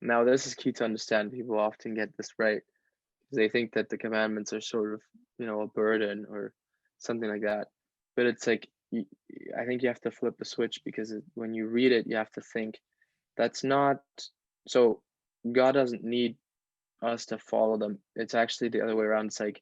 Now, this is key to understand. People often get this right. They think that the commandments are sort of, a burden or something like that. But it's like, I think you have to flip the switch, because when you read it, you have to think that's not so. God doesn't need us to follow them. It's actually the other way around. It's like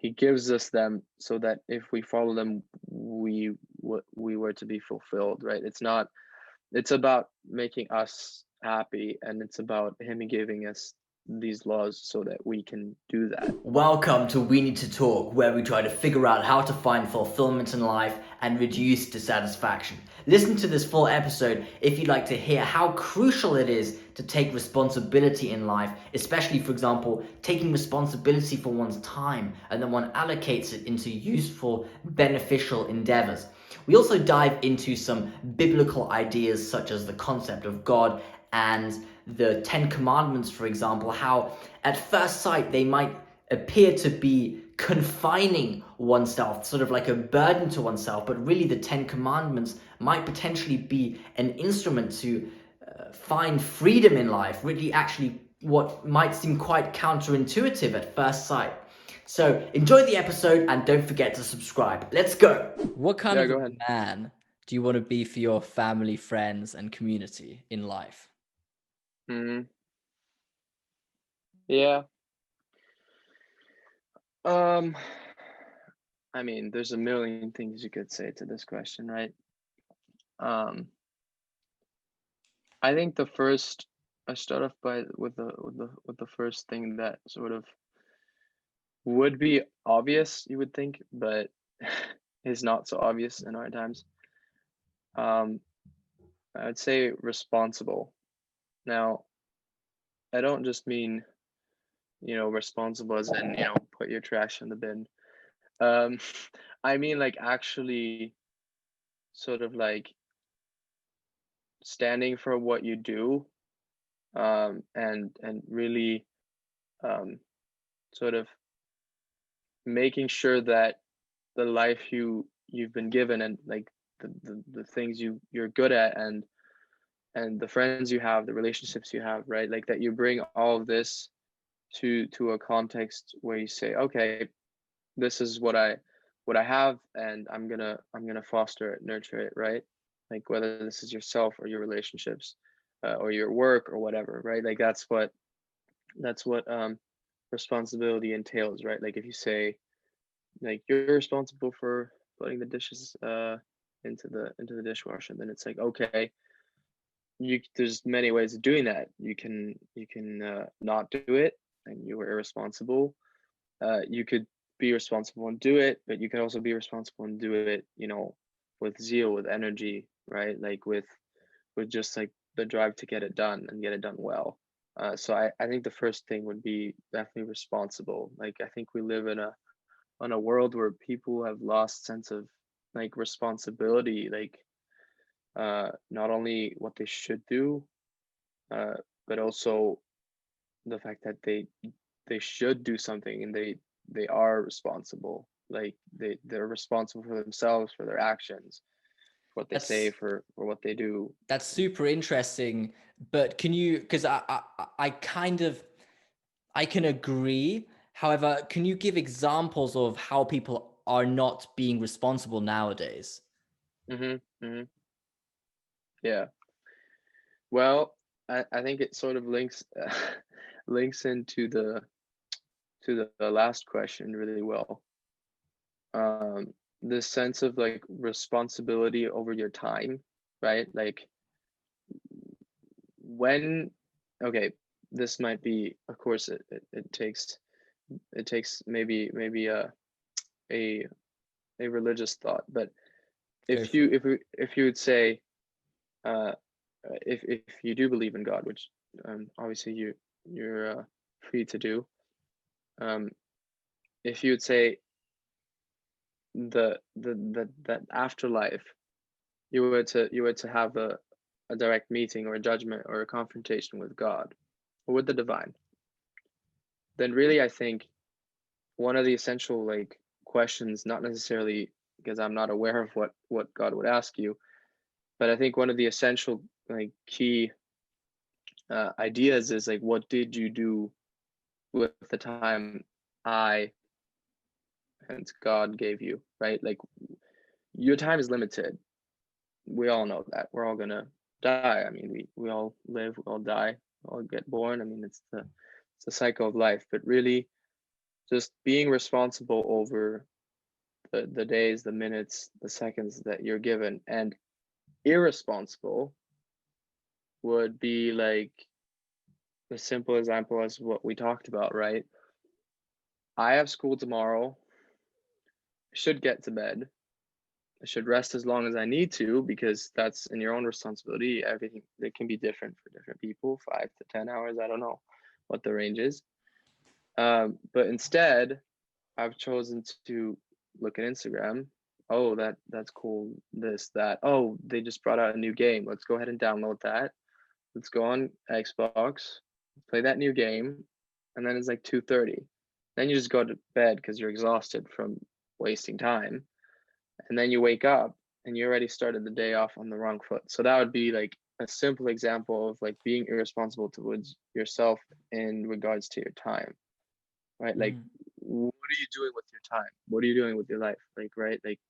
he gives us them so that if we follow them, we were to be fulfilled, right? It's about making us happy, and it's about him giving us these laws so that we can do that. Welcome to We Need to Talk, where we try to figure out how to find fulfillment in life and reduce dissatisfaction. Listen to this full episode if you'd like to hear how crucial it is to take responsibility in life, especially, for example, taking responsibility for one's time and then one allocates it into useful, beneficial endeavors. We also dive into some biblical ideas such as the concept of God and the Ten Commandments, for example, how at first sight they might appear to be confining oneself, sort of like a burden to oneself, but really the Ten Commandments might potentially be an instrument to find freedom in life, really actually what might seem quite counterintuitive at first sight. So enjoy the episode and don't forget to subscribe. Let's go. What kind Yeah, of go a ahead. man do you want to be for your family, friends, and community in life? Hmm. Yeah. Um, I mean, there's a million things you could say to this question, right? Um, I think I start off by with the first thing that sort of would be obvious, you would think, but is not so obvious in our times. Um, I would say responsible. Now, I don't just mean, responsible as in, put your trash in the bin. Um, I mean like actually sort of like standing for what you do, and really um, sort of making sure that the life you've been given, and like the things you're good at, and the friends you have, the relationships you have, right? Like that you bring all of this to a context where you say, okay, this is what I have, and I'm gonna foster it, nurture it, right? Like whether this is yourself or your relationships, or your work or whatever, right? Like that's what responsibility entails, right? Like if you say like you're responsible for putting the dishes into the dishwasher, then it's like, okay, there's many ways of doing that. You can not do it, and you were irresponsible. You could be responsible and do it, but you can also be responsible and do it, with zeal, with energy, right? Like with just like the drive to get it done and get it done well. So I think the first thing would be definitely responsible. Like I think we live in a world where people have lost sense of like responsibility, like not only what they should do, uh, but also the fact that they should do something, and they are responsible. Like they're responsible for themselves, for their actions, what they say, That's for what they do. that's super interesting. But can you? Because I kind of I can agree. However, can you give examples of how people are not being responsible nowadays? Hmm. Hmm. Yeah. Well, I think it sort of links links into the last question really well. This sense of like responsibility over your time, right? Like when, okay, this might be, of course, it takes maybe a a religious thought, but Go if for you it. if we if you would say, uh, if you do believe in God, which obviously you're free to do, um, if you would say that afterlife, you were to have a direct meeting or a judgment or a confrontation with God or with the divine, then really I think one of the essential like questions, not necessarily because I'm not aware of what God would ask you, but I think one of the essential like key ideas is like, what did you do with the time I and God gave you, right? Like your time is limited. We all know that. We're all gonna die. I mean, we all live, we all die, we all get born. I mean, it's the cycle of life. But really, just being responsible over the days, the minutes, the seconds that you're given, and irresponsible would be like the simple example as what we talked about, right? I have school tomorrow. I should get to bed. I should rest as long as I need to because that's in your own responsibility. Everything it can be different for different people, 5 to 10 hours. I don't know what the range is. But instead, I've chosen to look at Instagram. Oh, that's cool. This, that. Oh, they just brought out a new game. Let's go ahead and download that. Let's go on Xbox, play that new game, and then it's like 2:30. Then you just go to bed because you're exhausted from wasting time. And then you wake up and you already started the day off on the wrong foot. So that would be like a simple example of like being irresponsible towards yourself in regards to your time, right? Like, what are you doing with your time? What are you doing with your life? Like, right? Like,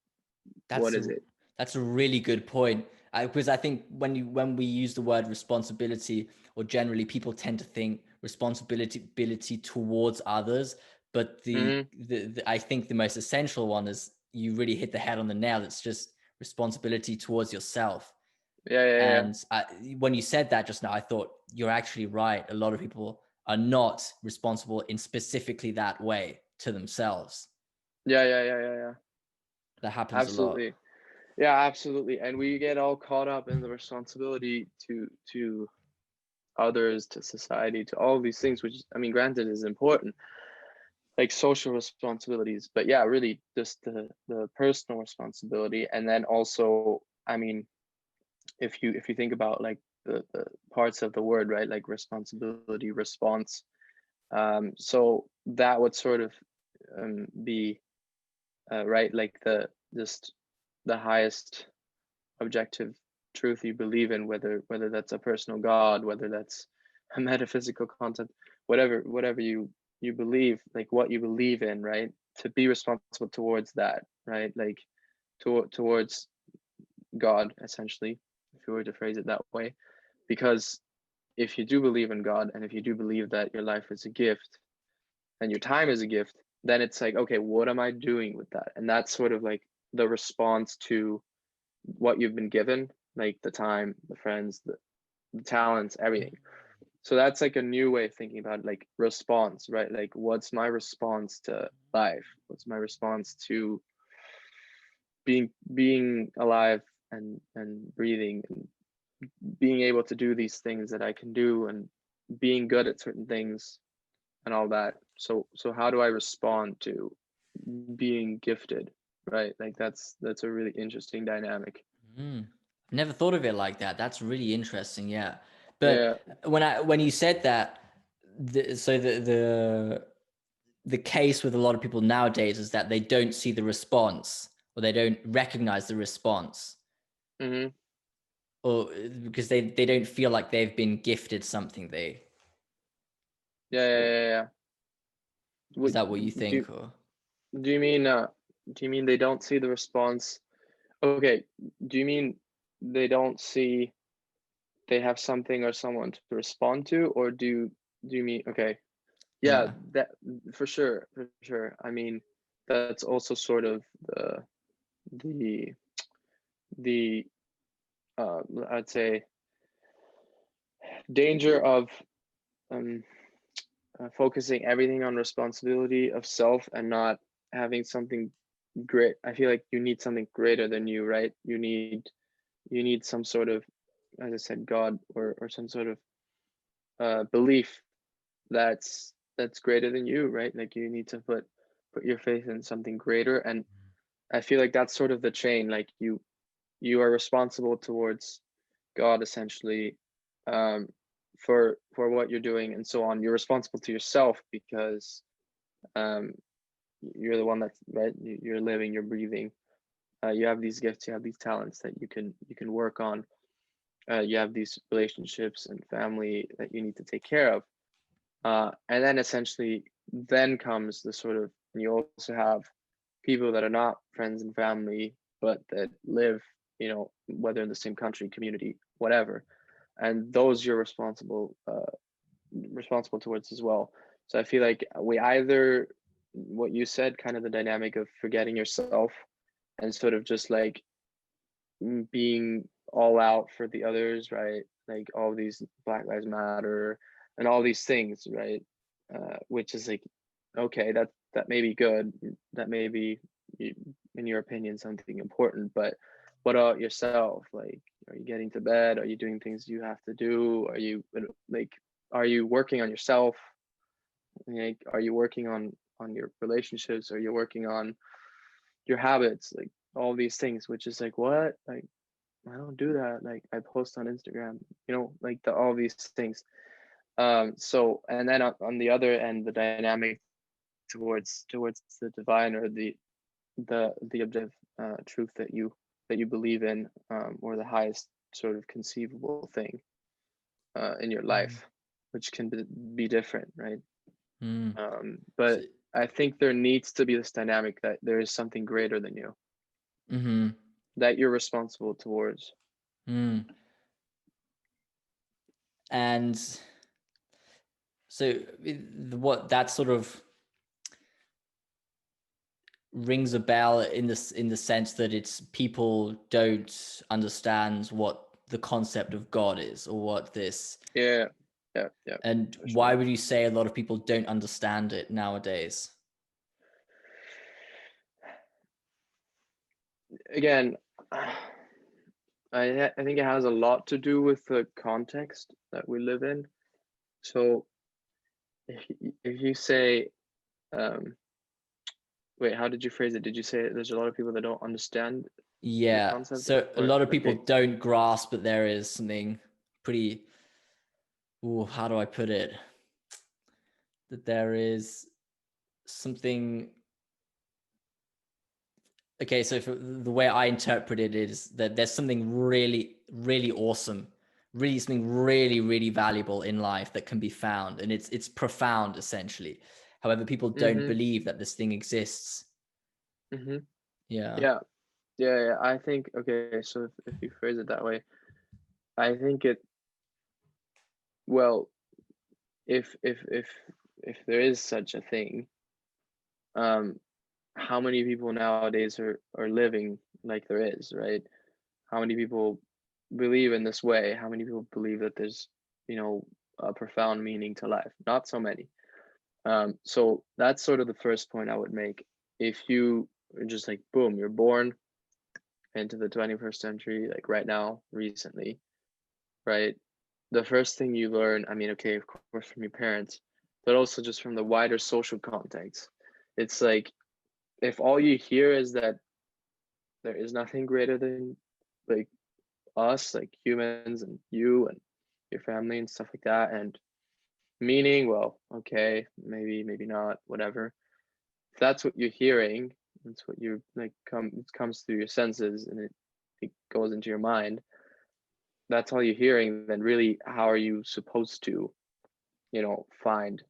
what is it? That's a really good point. Because I think when we use the word responsibility, or generally people tend to think responsibility towards others, but Mm-hmm. I think the most essential one is you really hit the head on the nail. It's just responsibility towards yourself. Yeah, yeah, yeah. And when you said that just now, I thought you're actually right. A lot of people are not responsible in specifically that way to themselves. Yeah, yeah, yeah, yeah, yeah. That happens a lot. Absolutely. Yeah, absolutely. And we get all caught up in the responsibility to others, to society, to all these things, which I mean, granted is important, like social responsibilities. But yeah, really just the personal responsibility. And then also, I mean, if you think about like the parts of the word, right? Like responsibility, response. So that would sort of be right, like just the highest objective truth you believe in, whether that's a personal God, whether that's a metaphysical concept, whatever you believe, like what you believe in, right? To be responsible towards that, right? Like towards God, essentially, if you were to phrase it that way. Because if you do believe in God, and if you do believe that your life is a gift and your time is a gift, then it's like, okay, what am I doing with that? And that's sort of like the response to what you've been given, like the time, the friends, the talents, everything. So that's like a new way of thinking about it, like response, right? Like, what's my response to life? What's my response to being alive and breathing and being able to do these things that I can do and being good at certain things and all that. So how do I respond to being gifted, right? Like that's a really interesting dynamic. Mm. I've never thought of it like that. That's really interesting. Yeah. But Yeah. when you said that, the case with a lot of people nowadays is that they don't see the response, or they don't recognize the response, Mm-hmm. or because they don't feel like they've been gifted something. Yeah, yeah, yeah, yeah. Is What that what you do think? Or do you mean do you mean they don't see the response? Okay, do you mean they don't see they have something or someone to respond to, or do you mean okay? Yeah, yeah. that for sure, for sure. I mean, that's also sort of the the I'd say danger of um focusing everything on responsibility of self and not having something great. I feel like you need something greater than you, right? You need some sort of, as I said, God or some sort of belief that's greater than you, right? Like you need to put your faith in something greater. And I feel like that's sort of the chain. Like you are responsible towards God essentially, um, for what you're doing and so on. You're responsible to yourself because um, you're the one that's right. You're living, you're breathing. You have these gifts, you have these talents that you can work on. you have these relationships and family that you need to take care of. And then essentially then comes the sort of, and you also have people that are not friends and family, but that live, whether in the same country, community, whatever. And those you're responsible towards as well. So I feel like we either, what you said, kind of the dynamic of forgetting yourself and sort of just like being all out for the others, right? Like all these Black Lives Matter and all these things, right? Which is like, okay, that may be good, that may be, in your opinion, something important, but what about yourself? Like, are you getting to bed? Are you doing things you have to do? Are you like, are you working on yourself? Like, are you working on your relationships? Are you working on your habits? Like all these things, which is like, what? Like, I don't do that. Like I post on Instagram, like all these things. So, and then on the other end, the dynamic towards the divine, or the objective truth that you believe in, or the highest sort of conceivable thing in your life, which can be different, right? But So, I think there needs to be this dynamic that there is something greater than you that you're responsible towards. and so what that sort of rings a bell in the sense that it's people don't understand what the concept of God is, or what this. Yeah, And for why sure. would you say a lot of people don't understand it nowadays? Again, I think it has a lot to do with the context that we live in. So if you say, wait, how did you phrase it? Did you say there's a lot of people that don't understand the Yeah, concept, so a or lot of people okay? don't grasp that there is something pretty, how do I put it, that there is something. Okay, so for the way I interpret it is that there's something really, really awesome, really something really, really valuable in life that can be found, and it's profound essentially. However, people don't Mm-hmm. believe that this thing exists. Mm-hmm. Yeah. Yeah. Yeah. I think, okay, so if you phrase it that way, I think well, if there is such a thing, um, how many people nowadays are living like there is, right? How many people believe in this way? How many people believe that there's, a profound meaning to life? Not so many. So that's sort of the first point I would make. If you are just like, boom, you're born into the 21st century, like right now, recently, right? The first thing you learn, I mean, okay, of course, from your parents, but also just from the wider social context. It's like, if all you hear is that there is nothing greater than like us, like humans and you and your family and stuff like that, and meaning, well, okay, maybe not, whatever. If that's what you're hearing, that's what you like, it comes through your senses, and it goes into your mind. That's all you're hearing, then really how are you supposed to, find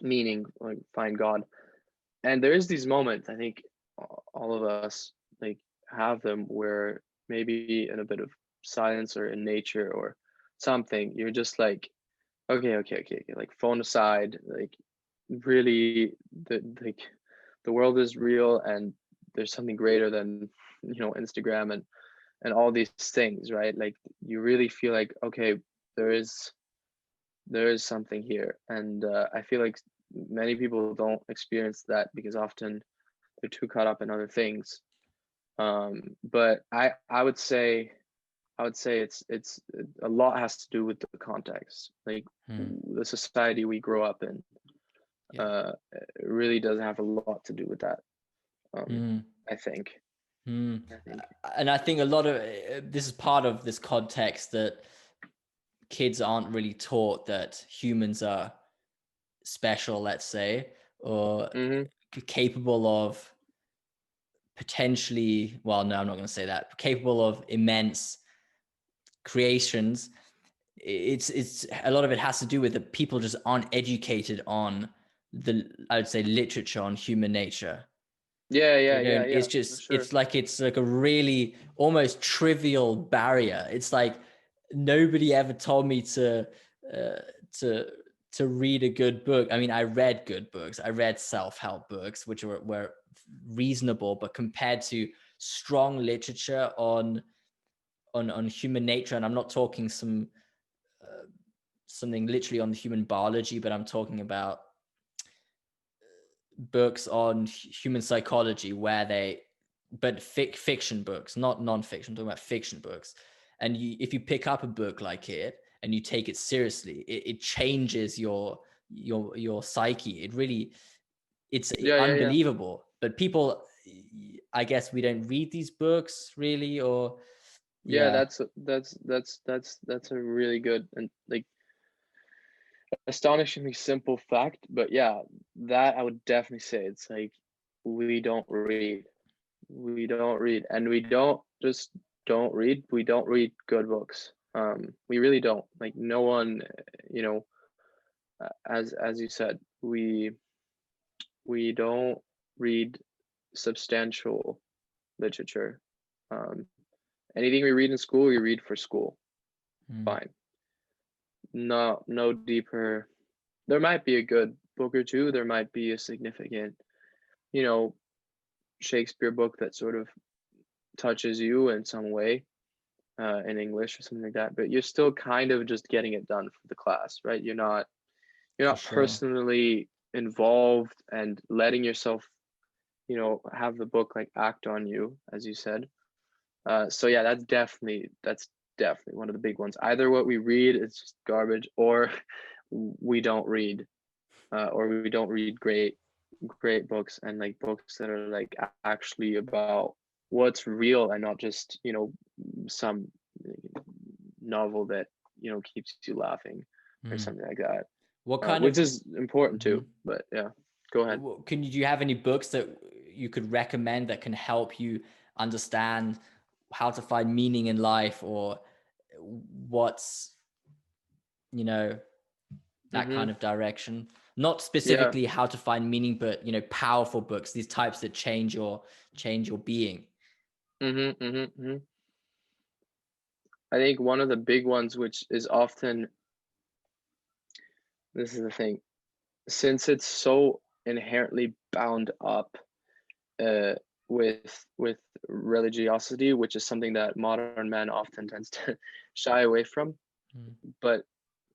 meaning, like find God? And there is these moments, I think all of us like have them, where maybe in a bit of silence or in nature or something, you're just like, okay, like phone aside, like really the world is real, and there's something greater than, Instagram and all these things, right? Like you really feel like, okay, there is there is something here. And I feel like many people don't experience that because often they're too caught up in other things. But I would say it's a lot has to do with the context, like the society we grow up in. Yeah. It really does have a lot to do with that. I think. And I think. I think a lot of this is part of this context, that kids aren't really taught that humans are special, let's say, or Mm-hmm. capable of potentially, well, no, I'm not going to say that, capable of immense creations, it's a lot of it has to do with that people just aren't educated on I would say literature on human nature. Yeah, It's for just sure. it's like a really almost trivial barrier. It's like nobody ever told me uh, to to read a good book. I mean, I read good books. I read self-help books, which were reasonable, but compared to strong literature on human nature, and I'm not talking something literally on the human biology, but I'm talking about books on human psychology but fiction books, not non-fiction. I'm talking about fiction books. And if you pick up a book like it and you take it seriously, it changes your psyche. It really, it's Yeah. unbelievable. But people, I guess we don't read these books really, or Yeah, yeah, that's a really good and like astonishingly simple fact. But yeah, that I would definitely say it's like we don't read. We don't read, and we don't just don't read. We don't read good books. We really don't. Like no one, you know, as you said, we don't read substantial literature. Um, Anything we read in school, we read for school. Fine. No deeper. There might be a good book or two. There might be a significant, you know, Shakespeare book that sort of touches you in some way, in English or something like that. But you're still kind of just getting it done for the class, right? You're for not sure. personally involved and letting yourself, have the book like act on you, as you said. So yeah, that's definitely one of the big ones. Either what we read is just garbage, or we don't read, or we don't read great books, and like books that are like actually about what's real and not just some novel that keeps you laughing or Mm. something like that, What kind which of is important mhm. too. But yeah, go ahead. Do you have any books that you could recommend that can help you understand how to find meaning in life, or what's, you know, that Mm-hmm. kind of direction? Not Yeah. specifically how to find meaning, but powerful books, these types that change your being. Mm-hmm. Mm-hmm. Mm-hmm. I think one of the big ones, which is often, this is the thing, since it's so inherently bound up uh, with religiosity, which is something that modern man often tends to shy away from. Mm, But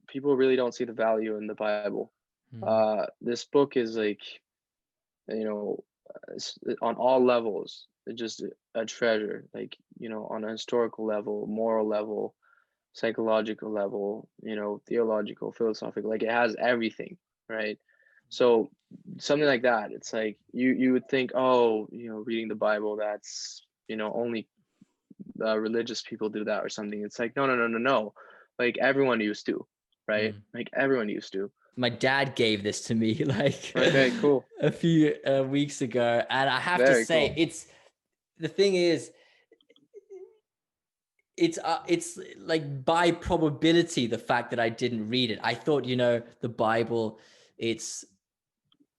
people really don't see the value in the Bible. mm, This book is like, you know, on all levels, it's just a treasure. Like, on a historical level, moral level, psychological level, theological, philosophical, like it has everything, right? So something like that, it's like you would think, oh, reading the Bible, that's only religious people do that or something. It's like no, like everyone used to, right? mm. Like everyone used to. My dad gave this to me like Okay, cool. a few weeks ago, and I have to Very say, cool. it's the thing is, it's like by probability the fact that I didn't read it. I thought, the Bible, it's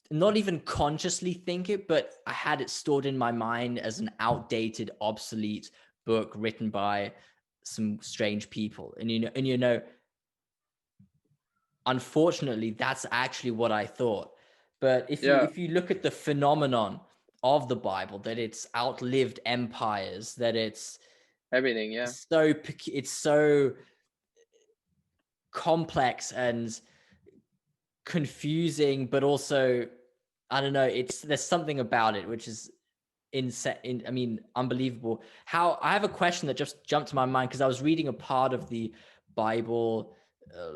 not even consciously think it, but I had it stored in my mind as an outdated, obsolete book written by some strange people. And unfortunately, that's actually what I thought. But Yeah, if you look at the phenomenon of the Bible, that it's outlived empires, that everything. Yeah. it's so complex and confusing, but also, I don't know, there's something about it which is I mean, unbelievable. How I have a question that just jumped to my mind because I was reading a part of the Bible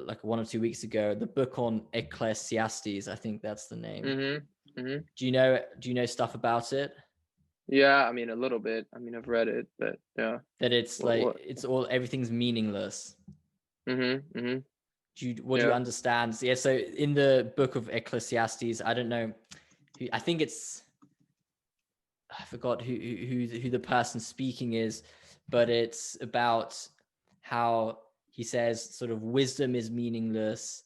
like 1 or 2 weeks ago, the book on Ecclesiastes. I think that's the name. Mhm. Mhm. Do you know stuff about it? Yeah, I mean a little bit. I mean I've read it, but yeah. That it's What like what? everything's meaningless. Mhm. Mhm. What do you Yeah. understand? So, yeah, so in the book of Ecclesiastes, I don't know, I think I forgot who the person speaking is, but it's about how he says sort of wisdom is meaningless,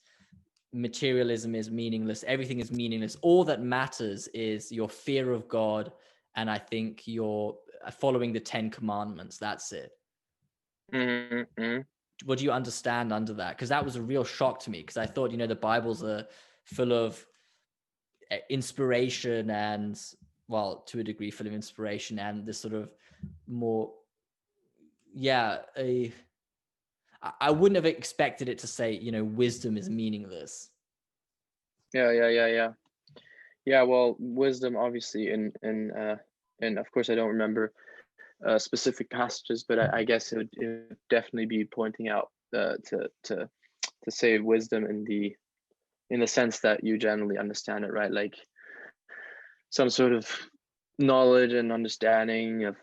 materialism is meaningless, everything is meaningless. All that matters is your fear of God, and I think you're following the 10 commandments. That's it. Mm-hmm. What do you understand under that? Because that was a real shock to me, because I thought, the Bibles are full of inspiration and, well, to a degree, full of inspiration and this sort of more, I wouldn't have expected it to say, wisdom is meaningless. Yeah, well, wisdom obviously and of course I don't remember specific passages, but I guess it would definitely be pointing out to say wisdom in the sense that you generally understand it, right? Like some sort of knowledge and understanding of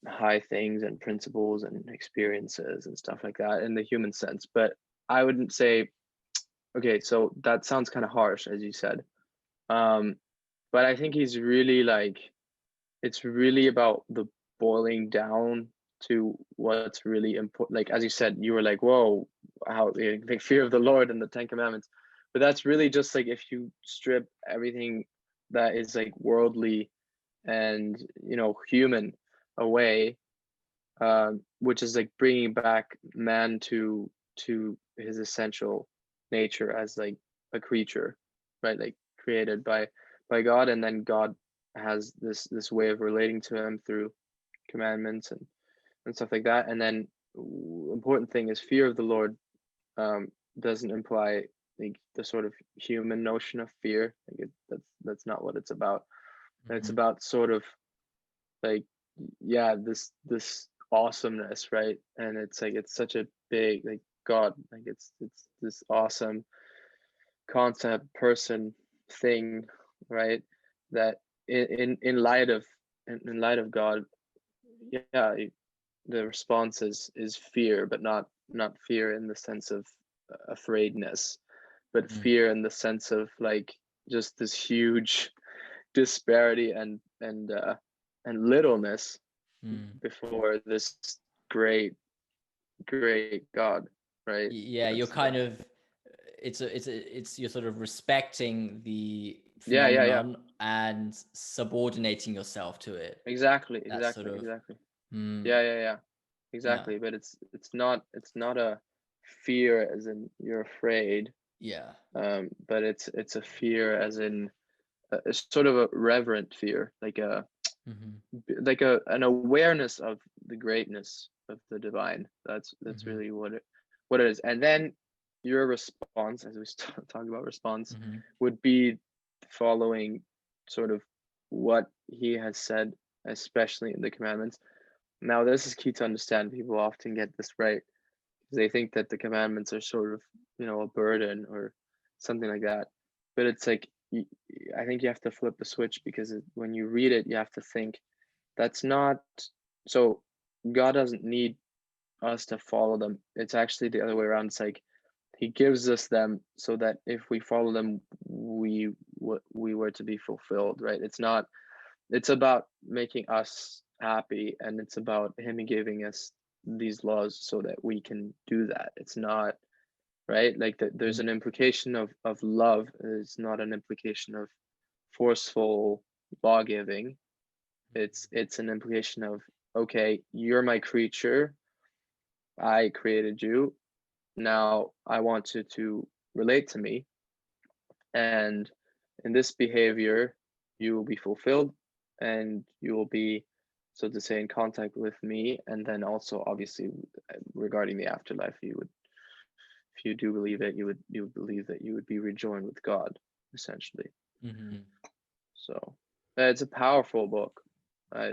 high things and principles and experiences and stuff like that in the human sense. But I wouldn't say, okay, so that sounds kind of harsh, as you said. But I think he's really like, it's really about the boiling down to what's really important. Like, as you said, you were like, whoa, how the fear of the Lord and the 10 Commandments. But that's really just like if you strip everything that is like worldly and, human away, which is like bringing back man to his essential nature as like a creature, right? Like created by God, and then God has this way of relating to him through commandments and stuff like that. And then important thing is fear of the Lord doesn't imply like the sort of human notion of fear. Like that's not what it's about. Mm-hmm. It's about sort of like, this awesomeness, right? And it's like it's such a big like God, like it's this awesome concept, person, thing, right? That in light of God, the response is fear, but not fear in the sense of afraidness, but fear in the sense of like just this huge disparity and littleness before this great God, right? Yeah, you're kind of it's you're sort of respecting the phenomenon and subordinating yourself to it. Exactly. Yeah. Exactly. Yeah. But it's not a fear as in you're afraid. Yeah. But it's a fear as in it's sort of a reverent fear, like an awareness of the greatness of the divine. That's really what it is. And then your response, as we talk about response, would be following sort of what he has said, especially in the commandments. Now, this is key to understand. People often get this right because they think that the commandments are sort of, a burden or something like that. But it's like, I think you have to flip the switch, because when you read it, you have to think that's not, so God doesn't need us to follow them. It's actually the other way around. It's like he gives us them so that if we follow them, we were to be fulfilled, right? It's about making us happy, and it's about him giving us these laws so that we can do that. It's not, right? Like there's an implication of love. It's not an implication of forceful law giving. It's an implication of, okay, you're my creature, I created you, now I want you to relate to me, and in this behavior you will be fulfilled, and you will be, so to say, in contact with me. And then also obviously regarding the afterlife, you would, if you do believe it, you would believe that you would be rejoined with God, essentially. So it's a powerful book.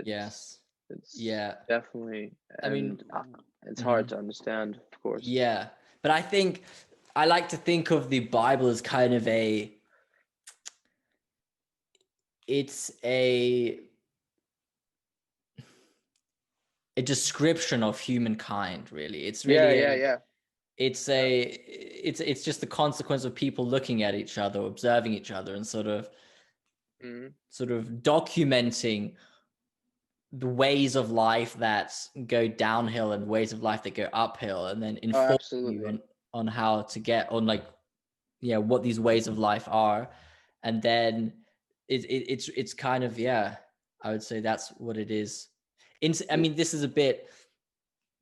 Yes. It's definitely, and I mean, it's hard to understand, of course. Yeah, but I think I like to think of the Bible as kind of it's a description of humankind, really. It's really it's just the consequence of people looking at each other, observing each other, and sort of documenting the ways of life that go downhill and ways of life that go uphill, and then Oh, inform you absolutely. on how to get on, like, yeah, what these ways of life are. And then it's kind of, yeah, I would say that's what it is. I mean, this is a bit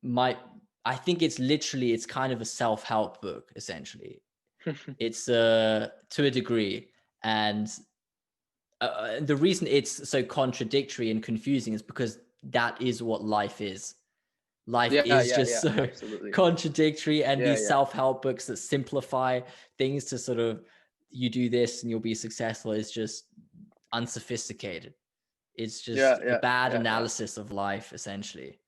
my, I think it's literally, it's kind of a self-help book essentially. It's to a degree. And the reason it's so contradictory and confusing is because that is what life is. Life Yeah, is yeah, just yeah, so absolutely. contradictory, and Yeah, these yeah, self-help books that simplify things to sort of, you do this and you'll be successful, is just unsophisticated. It's yeah, just a yeah, bad yeah, yeah. analysis of life essentially.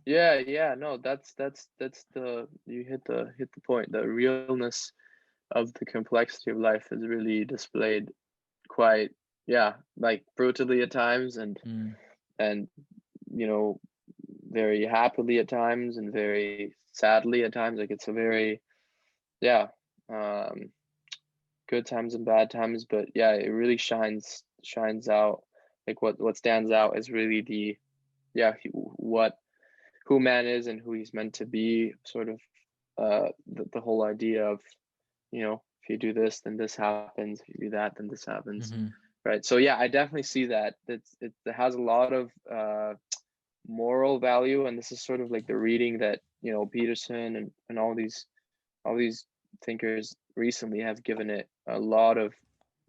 Yeah, yeah, no, that's the you hit the point. The realness of the complexity of life is really displayed quite, yeah, like brutally at times, Mm, and you know, very happily at times and very sadly at times. Like it's a very, yeah, um good times and bad times, but yeah, it really shines out. Like what stands out is really the, yeah, what who man is and who he's meant to be, sort of the whole idea of, if you do this then this happens, if you do that then this happens, mm-hmm, right? So yeah, I definitely see that it has a lot of moral value, and this is sort of like the reading that, Peterson and all these thinkers recently have given it a lot of,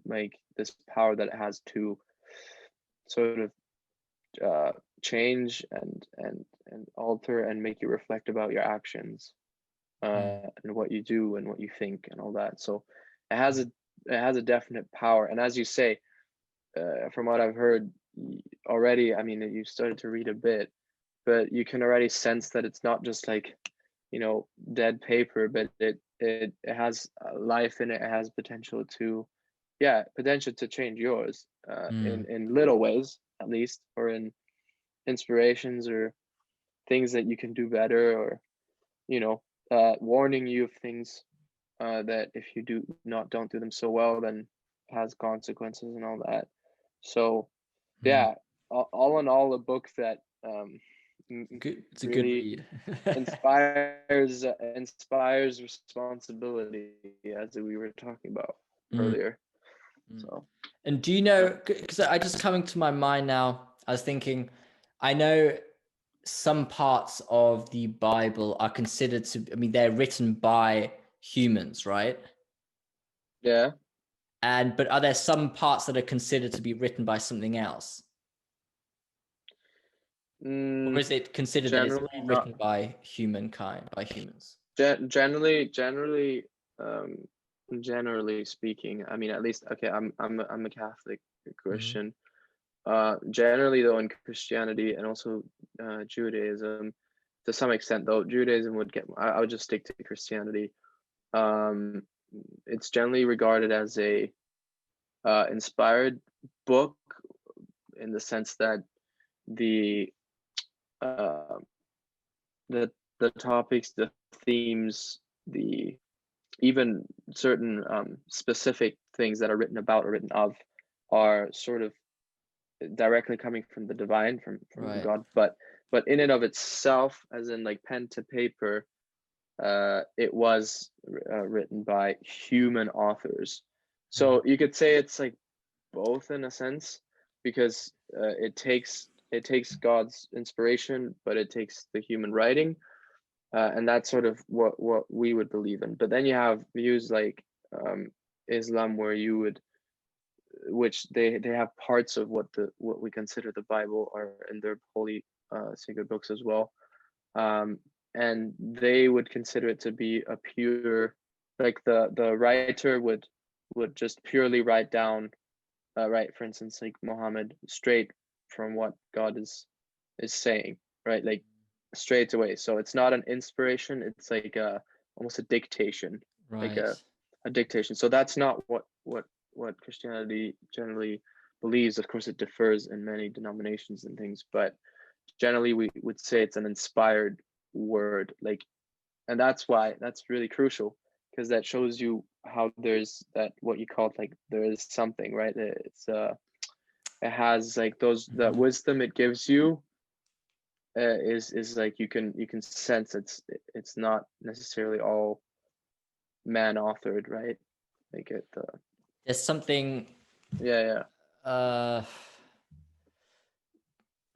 like, this power that it has to sort of uh, change and alter and make you reflect about your actions, mm, and what you do and what you think and all that. So it has a it has a definite power. And as you say, from what I've heard already, I mean, you started to read a bit, but you can already sense that it's not just like, dead paper, but it has life in it. It has potential to, yeah, potential to change yours, mm, in little ways at least, or in inspirations or things that you can do better, or warning you of things that if you don't do them so well, then has consequences and all that. So mm. yeah, all in all, a book that Good, it's a good really read. inspires responsibility, as we were talking about Mm, earlier. mm. So And do you yeah. know, because I just coming to my mind now, I was thinking, I know some parts of the Bible are considered to, I mean, they're written by humans, right? Yeah. And but are there some parts that are considered to be written by something else? Or mm, is it considered that it's Generally all not. written by humankind, by humans? Generally, um generally speaking, I mean, at least, okay, I'm a Catholic Hmm. Christian. Generally though, in Christianity and also Judaism, to some extent though, Judaism would get, I would just stick to Christianity. um it's generally regarded as a inspired book, in the sense that the uh, the the topics, the themes, the even certain specific things that are written about or written of are sort of directly coming from the divine, from Right. God. But in and of itself, as in like pen to paper, it was written by human authors. Mm. So you could say it's like both in a sense, because it takes God's inspiration, but it takes the human writing, and that's sort of what we would believe in. But then you have views like Islam, where you would, which they have parts of what we consider the Bible are in their holy sacred books as well, um, and they would consider it to be a pure, like the writer would just purely write down, right, for instance, like Muhammad, straight from what God is saying, right, like straight away. So it's not an inspiration, it's like almost a dictation, like Right. a dictation. So that's not what Christianity generally believes. Of course, it differs in many denominations and things, but generally we would say it's an inspired word, like, and that's really crucial, because that shows you how there's that, what you call, like, there is something, right? It has like those, that Mhm. wisdom it gives you, is like you can sense it's not necessarily all man authored, right? Like There's something yeah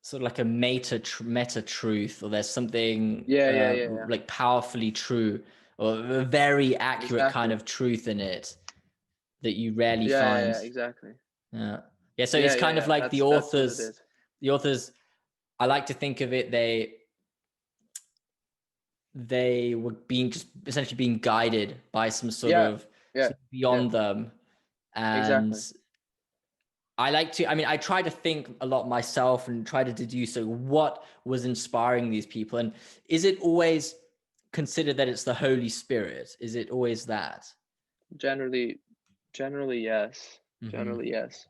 sort of like a meta truth, or there's something yeah like powerfully true, or a very accurate kind exactly of truth in it that you rarely yeah find. exactly Yeah, so it's kind of yeah. like That's what it is. the authors, I like to think of it, they were being just essentially being guided by some sort Yeah of yeah something yeah beyond them. And exactly. I try to think a lot myself and try to deduce, so what was inspiring these people, and is it always considered that it's the Holy Spirit? Is it always that? Generally yes. Mm-hmm. Generally yes.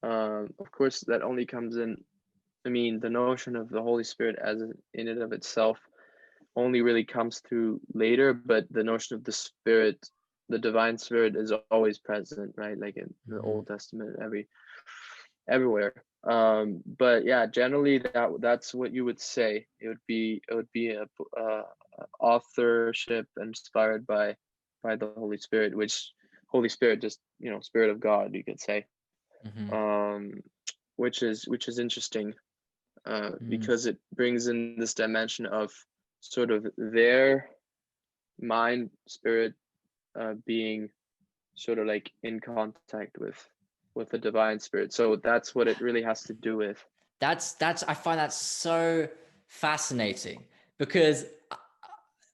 Of course that only comes in, I mean, the notion of the Holy Spirit as in and of itself only really comes through later, but the notion of the Spirit, the divine Spirit, is always present, right? Like in the Mm-hmm. Old Testament, everywhere. But yeah, generally that's what you would say. It would be a authorship inspired by the Holy Spirit, which Holy Spirit just, Spirit of God, you could say. Mm-hmm. Um, which is interesting, Mm-hmm. because it brings in this dimension of sort of their mind spirit being sort of like in contact with the divine spirit. So that's what it really has to do with. That's I find that so fascinating, because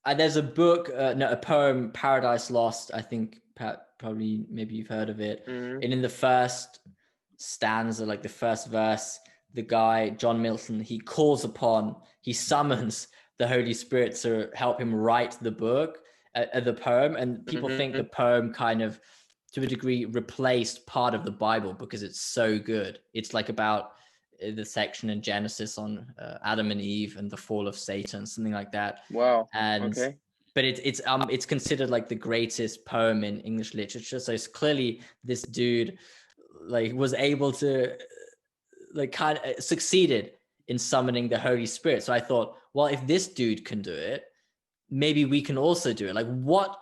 there's a book, no, a poem, Paradise Lost. I think probably maybe you've heard of it. Mm-hmm. And in the first stanza, like the first verse, the guy John Milton, he summons the Holy Spirit to help him write the book, the poem, and people think Mm-hmm. the poem kind of, to a degree, replaced part of the Bible because it's so good. It's like about the section in Genesis on Adam and Eve and the fall of Satan, something like that. Wow. And Okay. but it's considered like the greatest poem in English literature. So it's clearly this dude like was able to like kind of succeeded in summoning the Holy Spirit. So I thought, well, if this dude can do it, maybe we can also do it. Like what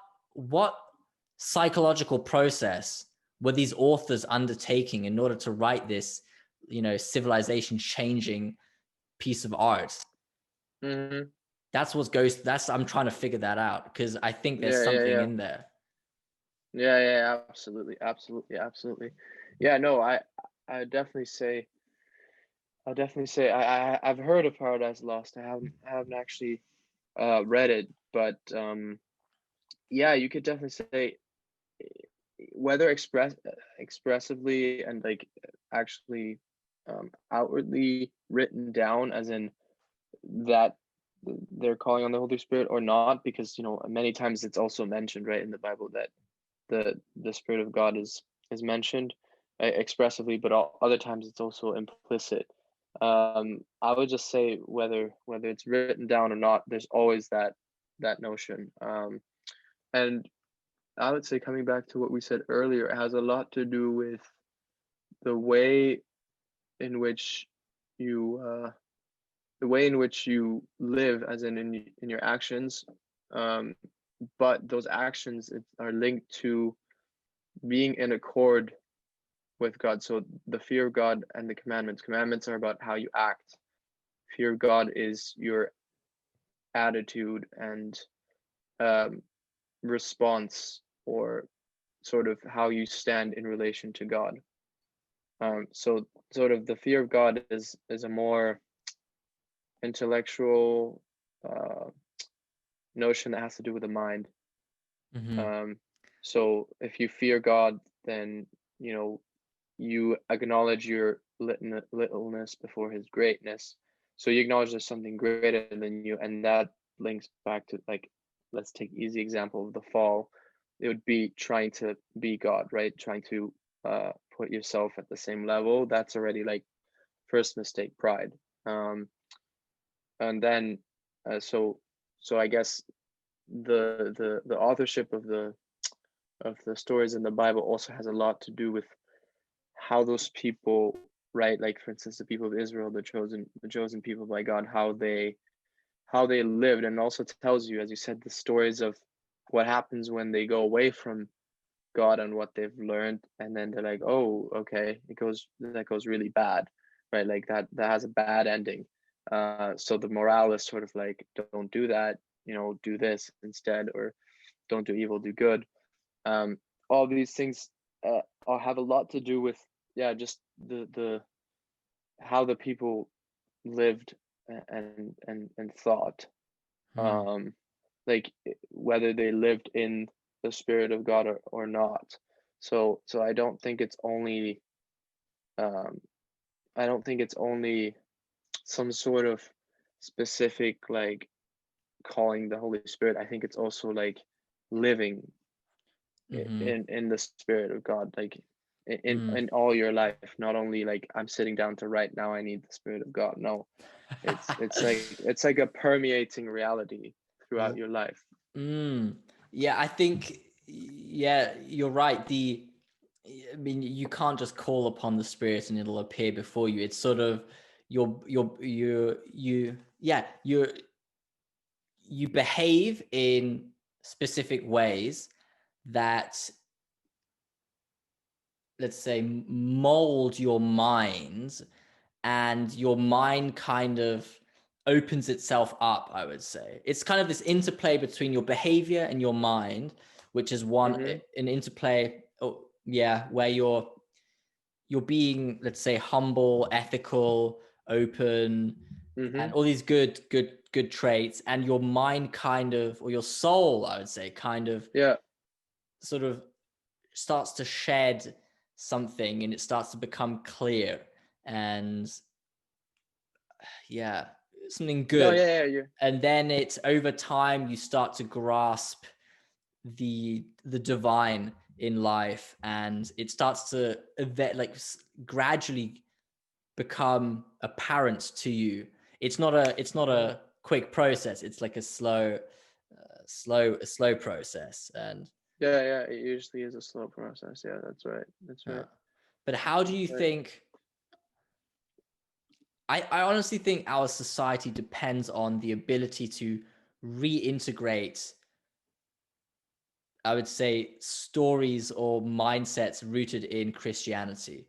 psychological process were these authors undertaking in order to write this, civilization changing piece of art? Mm-hmm. That's I'm trying to figure that out, because I think there's Yeah, yeah, something yeah. in there. Yeah, absolutely, absolutely, absolutely. Yeah, no, I definitely say I'll definitely say I've heard of Paradise Lost. I haven't actually read it, but yeah, you could definitely say, whether expressively and like actually outwardly written down, as in that they're calling on the Holy Spirit or not, because many times it's also mentioned, right, in the Bible, that the Spirit of God is mentioned expressively, but other times it's also implicit. I would just say, whether it's written down or not, there's always that notion. And I would say, coming back to what we said earlier, it has a lot to do with the way in which you live, as in your actions. Um, but those actions are linked to being in accord with God. So the fear of God and the commandments. Commandments are about how you act. Fear of God is your attitude and um, response, or sort of how you stand in relation to God. So sort of the fear of God is a more intellectual notion that has to do with the mind. Mm-hmm. Um, so if you fear God, then you acknowledge your littleness before His greatness. So you acknowledge there's something greater than you, and that links back to, like, let's take easy example of the fall. It would be trying to be God, right? Trying to put yourself at the same level. That's already like first mistake, pride. And then so I guess the authorship of the stories in the Bible also has a lot to do with how those people right? Like for instance, the people of Israel, the chosen people by God, how they lived, and also tells you, as you said, the stories of what happens when they go away from God and what they've learned, and then they're like, oh, okay, that goes really bad, right? Like that has a bad ending. So the morale is sort of like, don't do that, do this instead, or don't do evil, do good. All these things all have a lot to do with, yeah, just the how the people lived and thought, Hmm. like whether they lived in the spirit of God or not. So um I don't think it's only some sort of specific like calling the Holy Spirit. I think it's also like living Hmm. in the spirit of God, like Mm. in all your life, not only like I'm sitting down to write now, I need the spirit of God. No, it's like a permeating reality throughout your life. Mm. Yeah, I think, yeah, you're right. I mean, you can't just call upon the spirit and it'll appear before you. It's sort of yeah, you behave in specific ways that, let's say, mold your mind, and your mind kind of opens itself up. I would say it's kind of this interplay between your behavior and your mind, which is Mm-hmm. an interplay, oh, yeah, where you're being, let's say, humble, ethical, open, Mm-hmm. and all these good traits, and your mind kind of, or your soul, I would say, kind of Yeah. sort of starts to shed something, and it starts to become clear, and yeah, something No, good. yeah, yeah, And then it's over time you start to grasp the divine in life, and it starts to gradually become apparent to you. It's not a quick process. It's like a slow process. And yeah. It usually is a slow process. Yeah, that's right. That's uh, right. but how do That's you right. think, I honestly think our society depends on the ability to reintegrate, I would say, stories or mindsets rooted in Christianity.